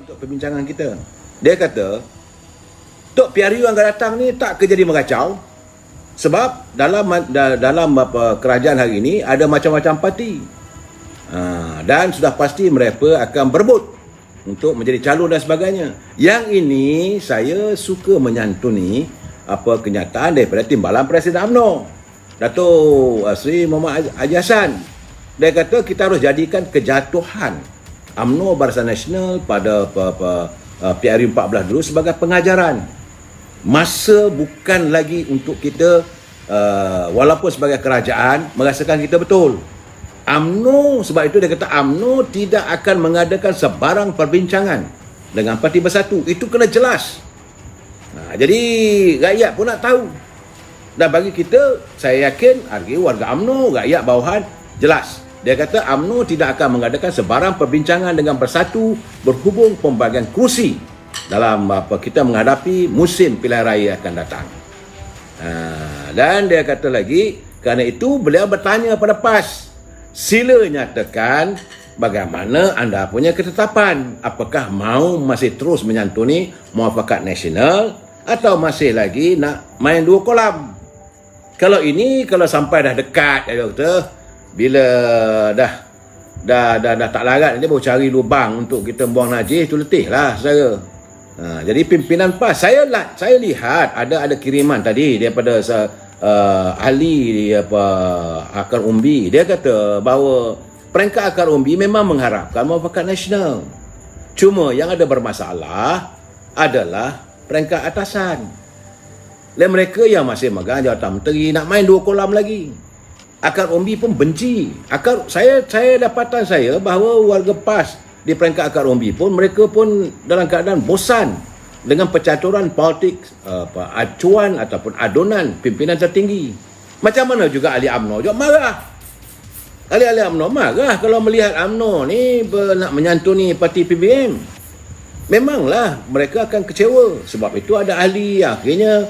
untuk perbincangan kita. Dia kata, Tok PRU yang akan datang ni tak ke jadi mengacau. Sebab dalam kerajaan hari ini ada macam-macam parti. Dan sudah pasti mereka akan berebut untuk menjadi calon dan sebagainya. Yang ini saya suka menyantuni kenyataan daripada Timbalan Presiden UMNO, Datuk Seri Muhammad Haji Hassan. Dia kata kita harus jadikan kejatuhan UMNO Barisan Nasional pada PRU 14 dulu sebagai pengajaran. Masa bukan lagi untuk kita walaupun sebagai kerajaan merasakan kita betul. UMNO, sebab itu dia kata UMNO tidak akan mengadakan sebarang perbincangan dengan Parti Bersatu. Itu kena jelas. Jadi rakyat pun nak tahu. Dan bagi kita, saya yakin warga UMNO, rakyat bawahan, jelas. Dia kata UMNO tidak akan mengadakan sebarang perbincangan dengan Bersatu berhubung pembagian kerusi dalam kita menghadapi musim pilihan raya akan datang. Dan dia kata lagi, kerana itu beliau bertanya pada PAS, sila nyatakan bagaimana anda punya ketetapan. Apakah mahu masih terus menyantuni Muafakat Nasional atau masih lagi nak main dua kolam? Kalau sampai dah dekat, dia kata, bila dah tak larat, dia baru cari lubang untuk kita buang najis, itu letih lah saudara. Jadi pimpinan PAS, saya lihat ada kiriman tadi daripada ahli akar umbi. Dia kata bahawa peringkat akar umbi memang mengharapkan Muafakat Nasional. Cuma yang ada bermasalah adalah peringkat atasan. Dan mereka yang masih megang jawatan menteri nak main dua kolam lagi. Akar umbi pun benci. Saya dapatan saya bahawa warga PAS di peringkat akar umbi pun mereka pun dalam keadaan bosan dengan percaturan politik acuan ataupun adunan pimpinan tertinggi. Macam mana juga ahli UMNO juga marah. Ahli UMNO marah kalau melihat UMNO ni nak menyantuni parti PBM. Memanglah mereka akan kecewa. Sebab itu ada ahli akhirnya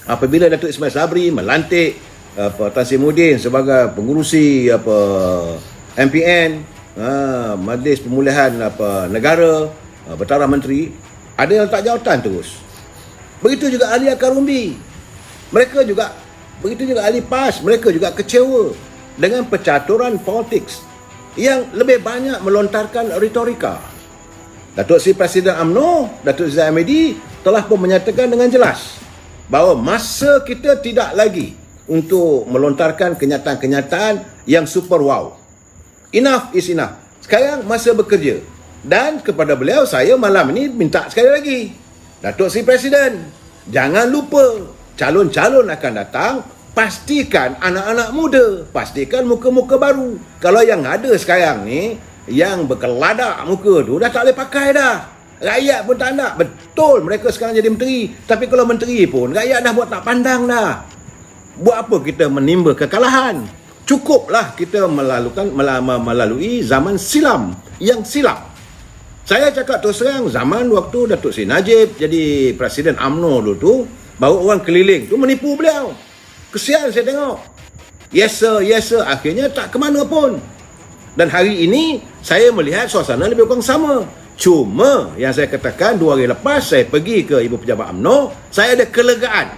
apabila Datuk Ismail Sabri melantik Tan Sri Muhyiddin sebagai pengurusi MPN, Majlis Pemulihan Negara, Bertaraf Menteri, ada yang letak jawatan terus. Begitu juga ahli akar umbi. Begitu juga ahli PAS, mereka juga kecewa dengan percaturan politik yang lebih banyak melontarkan retorika. Datuk Seri Presiden UMNO, Datuk Seri Ahmadi telah pun menyatakan dengan jelas bahawa masa kita tidak lagi untuk melontarkan kenyataan-kenyataan yang super wow. Enough is enough. Sekarang masa bekerja. Dan kepada beliau, saya malam ini minta sekali lagi, Datuk Seri Presiden, jangan lupa calon-calon akan datang, pastikan anak-anak muda, pastikan muka-muka baru. Kalau yang ada sekarang ni, yang berkeladak muka tu, dah tak boleh pakai dah. Rakyat pun tak nak. Betul mereka sekarang jadi menteri, tapi kalau menteri pun rakyat dah buat tak pandang dah. Buat apa kita menimba kekalahan? Cukuplah kita melalui zaman silam yang silap. Saya cakap terus terang, zaman waktu Datuk Seri Najib jadi Presiden UMNO dulu tu, bawa orang keliling tu menipu beliau. Kesian saya tengok. Yes sir, akhirnya tak ke mana pun. Dan hari ini saya melihat suasana lebih kurang sama. Cuma yang saya katakan 2 hari lepas saya pergi ke Ibu Pejabat UMNO, saya ada kelegaan.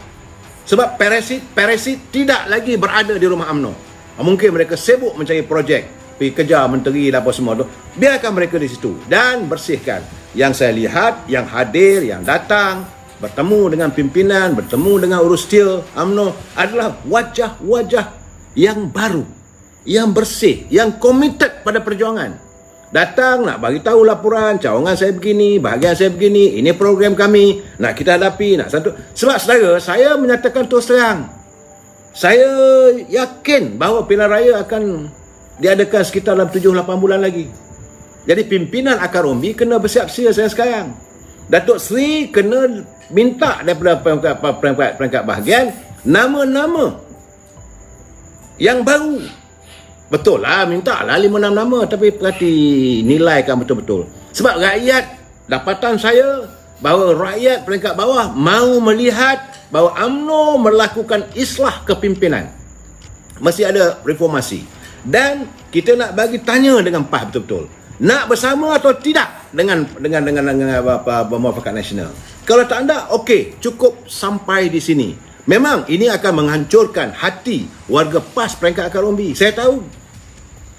Sebab parasit tidak lagi berada di rumah UMNO. Mungkin mereka sibuk mencari projek, pergi kejar menteri dan apa semua tu. Biarkan mereka di situ dan bersihkan. Yang saya lihat, yang hadir, yang datang, bertemu dengan pimpinan, bertemu dengan urus setia UMNO adalah wajah-wajah yang baru, yang bersih, yang committed pada perjuangan. Datang nak bagi tahu laporan, cawangan saya begini, bahagian saya begini, ini program kami, nak kita hadapi, nak satu. Sebab saudara, saya menyatakan terus terang, saya yakin bahawa pilihan raya akan diadakan sekitar dalam 7-8 bulan lagi. Jadi pimpinan akar umbi kena bersiap-siap saya sekarang. Datuk Seri kena minta daripada perangkat bahagian nama-nama yang baru. Betul lah, minta lah 5-6 nama, tapi perhati nilaikan betul-betul. Sebab rakyat, dapatan saya bahawa rakyat peringkat bawah mahu melihat bahawa UMNO melakukan islah kepimpinan. Mesti ada reformasi. Dan kita nak bagi tanya dengan PAS betul-betul. nak bersama atau tidak dengan Muafakat Nasional. Kalau tak ada, okey, cukup sampai di sini. Memang ini akan menghancurkan hati warga PAS peringkat akar umbi. Saya tahu.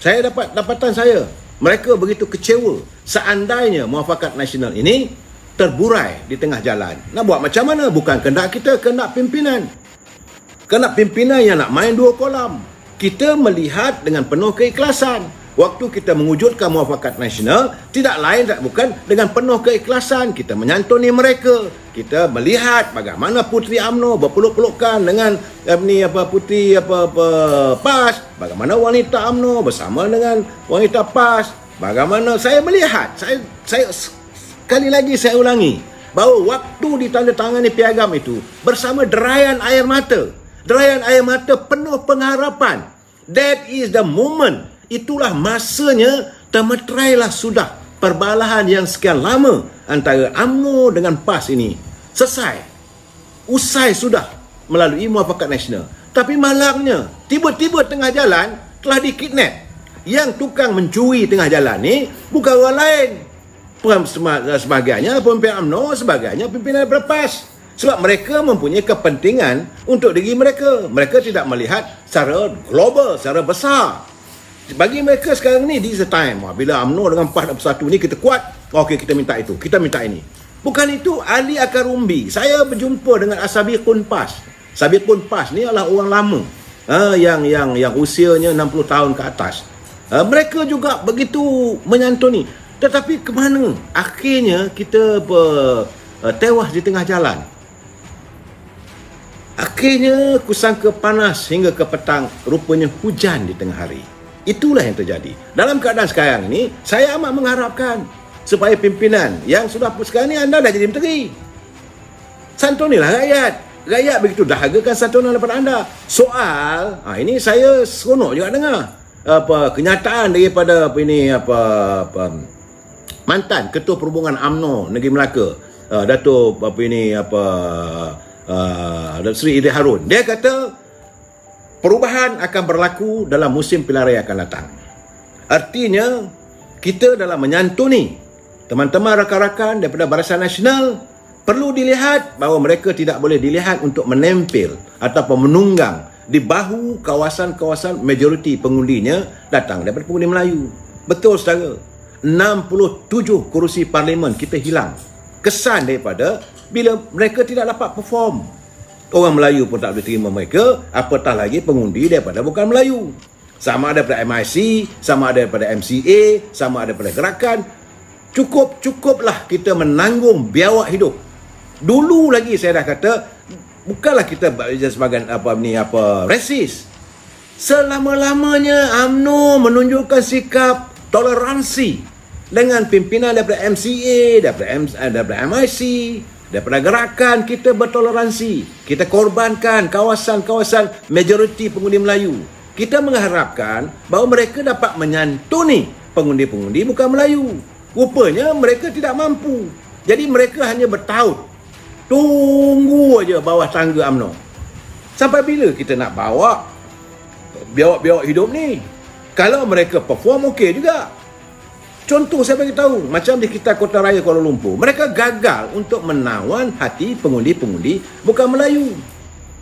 Saya dapat dapatan saya. Mereka begitu kecewa seandainya Muafakat Nasional ini terburai di tengah jalan. Nak buat macam mana? Bukan kehendak kita, kehendak pimpinan. Kehendak pimpinan yang nak main dua kolam. Kita melihat dengan penuh keikhlasan. Waktu kita mewujudkan Muafakat Nasional, tidak lain tak bukan dengan penuh keikhlasan. Kita menyantuni mereka. Kita melihat bagaimana Puteri UMNO berpeluk-pelukan dengan Puteri PAS. Bagaimana wanita UMNO bersama dengan wanita PAS. Bagaimana saya melihat, saya sekali lagi saya ulangi, bahawa waktu ditandatangani piagam itu bersama derayan air mata. Derayan air mata penuh pengharapan. That is the moment. Itulah masanya, termeterailah sudah perbalahan yang sekian lama antara UMNO dengan PAS ini. Selesai. Usai sudah melalui Muafakat Nasional. Tapi malangnya, tiba-tiba tengah jalan telah dikidnap. Yang tukang mencuri tengah jalan ni bukan orang lain. Sebagainya pemimpin UMNO, sebagainya pimpinan daripada PAS. Sebab mereka mempunyai kepentingan untuk diri mereka. Mereka tidak melihat secara global, secara besar. Bagi mereka sekarang ni, this is the time. Bila UMNO dengan PAS bersatu ni kita kuat, okey, kita minta itu, kita minta ini. Bukan itu ahli akar umbi. Saya berjumpa dengan Sabiqun PAS. Sabiqun PAS ni adalah orang lama, yang usianya 60 tahun ke atas. Mereka juga begitu menyantuni. Tetapi ke mana akhirnya kita tewas di tengah jalan? Akhirnya kusangka panas hingga ke petang, rupanya hujan di tengah hari. Itulah yang terjadi. Dalam keadaan sekarang ini, saya amat mengharapkan supaya pimpinan yang sudah sekarang ni, anda dah jadi menteri. Santunilah rakyat. Rakyat begitu dahagakan santunan daripada anda. Soal, ini saya seronok juga dengar kenyataan daripada mantan Ketua Perhubungan UMNO Negeri Melaka, Dato' Sri Idris Harun. Dia kata perubahan akan berlaku dalam musim pilihan raya akan datang. Artinya, kita dalam menyantuni teman-teman rakan-rakan daripada Barisan Nasional, perlu dilihat bahawa mereka tidak boleh dilihat untuk menempel ataupun menunggang di bahu kawasan-kawasan majoriti pengundinya datang daripada pengundi Melayu. Betul saudara, 67 kerusi parlimen kita hilang. Kesan daripada bila mereka tidak dapat perform. Orang Melayu pun tak boleh terima mereka, apatah lagi pengundi daripada bukan Melayu. Sama ada daripada MIC, sama ada daripada MCA, sama ada daripada gerakan. Cukuplah kita menanggung biawak hidup. Dulu lagi saya dah kata, bukanlah kita sebagai resis. Selama-lamanya UMNO menunjukkan sikap toleransi dengan pimpinan daripada MCA, daripada MIC, daripada gerakan. Kita bertoleransi. Kita korbankan kawasan-kawasan majoriti pengundi Melayu. Kita mengharapkan bahawa mereka dapat menyantuni pengundi-pengundi bukan Melayu. Rupanya mereka tidak mampu. Jadi mereka hanya bertaut. Tunggu aja bawah tangga UMNO. Sampai bila kita nak bawa biawak-biawak hidup ni? Kalau mereka perform, okey juga. Contoh saya bagi tahu, macam di kita Kota Raya Kuala Lumpur, mereka gagal untuk menawan hati pengundi-pengundi bukan Melayu.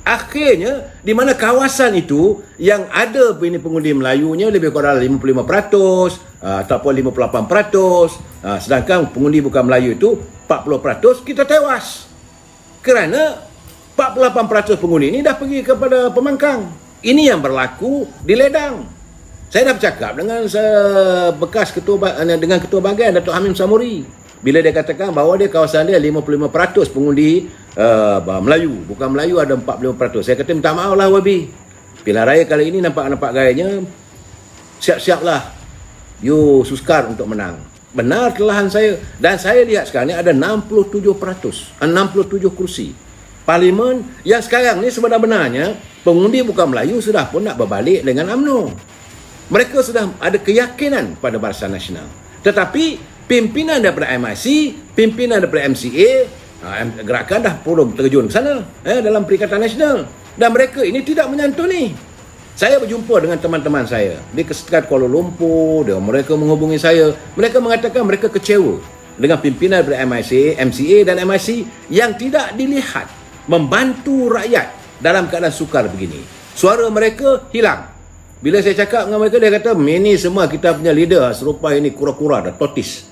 Akhirnya, di mana kawasan itu yang ada pengundi Melayunya lebih kurang 55% ataupun 58%, sedangkan pengundi bukan Melayu itu 40%, kita tewas. Kerana 48% pengundi ini dah pergi kepada pemangkang. Ini yang berlaku di Ledang. Saya dah bercakap dengan bekas ketua bahagian Datuk Hamim Samuri. Bila dia katakan bahawa dia kawasan dia 55% pengundi Melayu. Bukan Melayu, ada 45%. Saya kata minta maaf lah Wabi. Pilihan raya kali ini nampak gayanya. Siap-siaplah. You sukar untuk menang. Benar kelelahan saya. Dan saya lihat sekarang ni ada 67%. 67 kursi. Parlimen yang sekarang ni sebenarnya pengundi bukan Melayu sudah pun nak berbalik dengan UMNO. Mereka sudah ada keyakinan pada Barisan Nasional. Tetapi pimpinan daripada MIC, pimpinan daripada MCA, gerakan dah perlu terjun ke sana dalam Perikatan Nasional. Dan mereka ini tidak menyantuni. Saya berjumpa dengan teman-teman saya di dekat Kuala Lumpur, mereka menghubungi saya. Mereka mengatakan mereka kecewa dengan pimpinan dari MCA dan MIC yang tidak dilihat membantu rakyat dalam keadaan sukar begini. Suara mereka hilang. Bila saya cakap dengan mereka, dia kata, ini semua kita punya leader serupa ini kura-kura dah totis.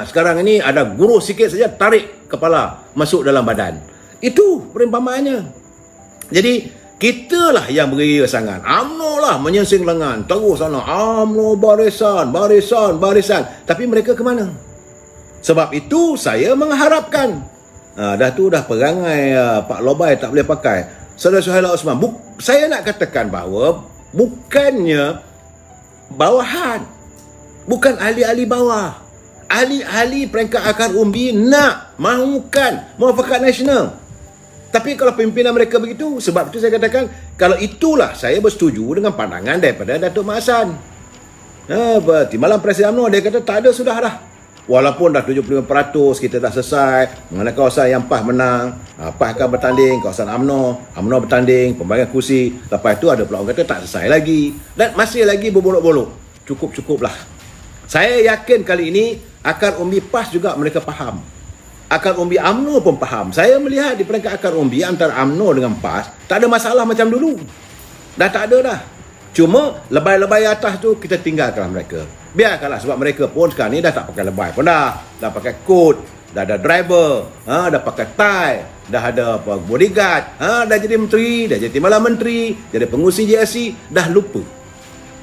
Sekarang ini ada guru sikit saja, tarik kepala masuk dalam badan. Itu perimpamaannya. Jadi kitalah yang beria sangat. UMNO lah menyensing lengan terus sana, UMNO barisan. Tapi mereka ke mana? Sebab itu saya mengharapkan, dah perangai Pak Lobai tak boleh pakai. Saudara Suhaila Osman, saya nak katakan bahawa bukannya bawahan, bukan ahli-ahli bawah, ahli-ahli peringkat akar umbi nak mahukan muafakat nasional. Tapi kalau pimpinan mereka begitu, sebab itu saya katakan, kalau itulah saya bersetuju dengan pandangan daripada Datuk Mak Hassan. Timbalan Presiden UMNO, dia kata tak ada sudah dah. Walaupun dah 75% kita dah selesai, mengenai kawasan yang PAS menang, PAS akan bertanding, kawasan UMNO bertanding, pembagian kursi. Lepas itu ada pula orang kata tak selesai lagi. Dan masih lagi berbolok-bolok. Cukup-cukuplah. Saya yakin kali ini akar umbi PAS juga mereka faham. Akar umbi UMNO pun faham. Saya melihat di peringkat akar umbi antara UMNO dengan PAS, tak ada masalah macam dulu. Dah tak ada dah. Cuma lebay-lebay atas tu kita tinggalkan mereka. Biarkanlah, sebab mereka pun sekarang ni dah tak pakai lebay pun dah. Dah pakai coat, dah ada driver, dah pakai tie, dah ada bodyguard, dah jadi menteri, dah jadi timbalan menteri, jadi pengurusi JSC, dah lupa.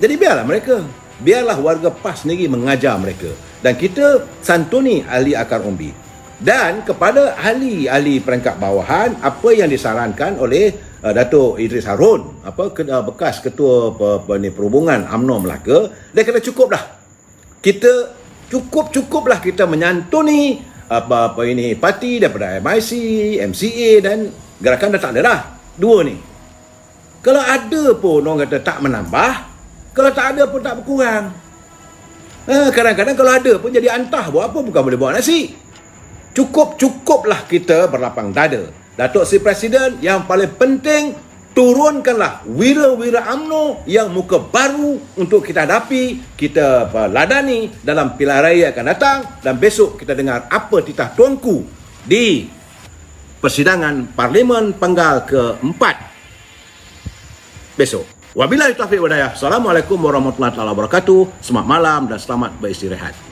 Jadi biarlah mereka. Biarlah warga PAS sendiri mengajar mereka. Dan kita santuni ahli akar umbi. Dan kepada ahli-ahli peringkat bawahan, apa yang disarankan oleh Datuk Idris Harun, bekas ketua perhubungan UMNO Melaka, dia kata cukup dah. Kita cukuplah kita menyantuni parti daripada MIC, MCA dan gerakan dah tak ada dah. Dua ni. Kalau ada pun orang kata tak menambah, kalau tak ada pun tak berkurang. Kadang-kadang kalau ada pun jadi antah, buat apa bukan boleh bawa nasi. Cukuplah kita berlapang dada. Datuk Seri Presiden, yang paling penting, turunkanlah wira-wira UMNO yang muka baru untuk kita hadapi, kita ladani dalam pilihan raya akan datang, dan besok kita dengar apa titah tuanku di persidangan Parlimen Penggal ke-4 besok. Wabillahi taufiq wal hidayah. Assalamualaikum warahmatullahi wabarakatuh. Selamat malam dan selamat beristirahat.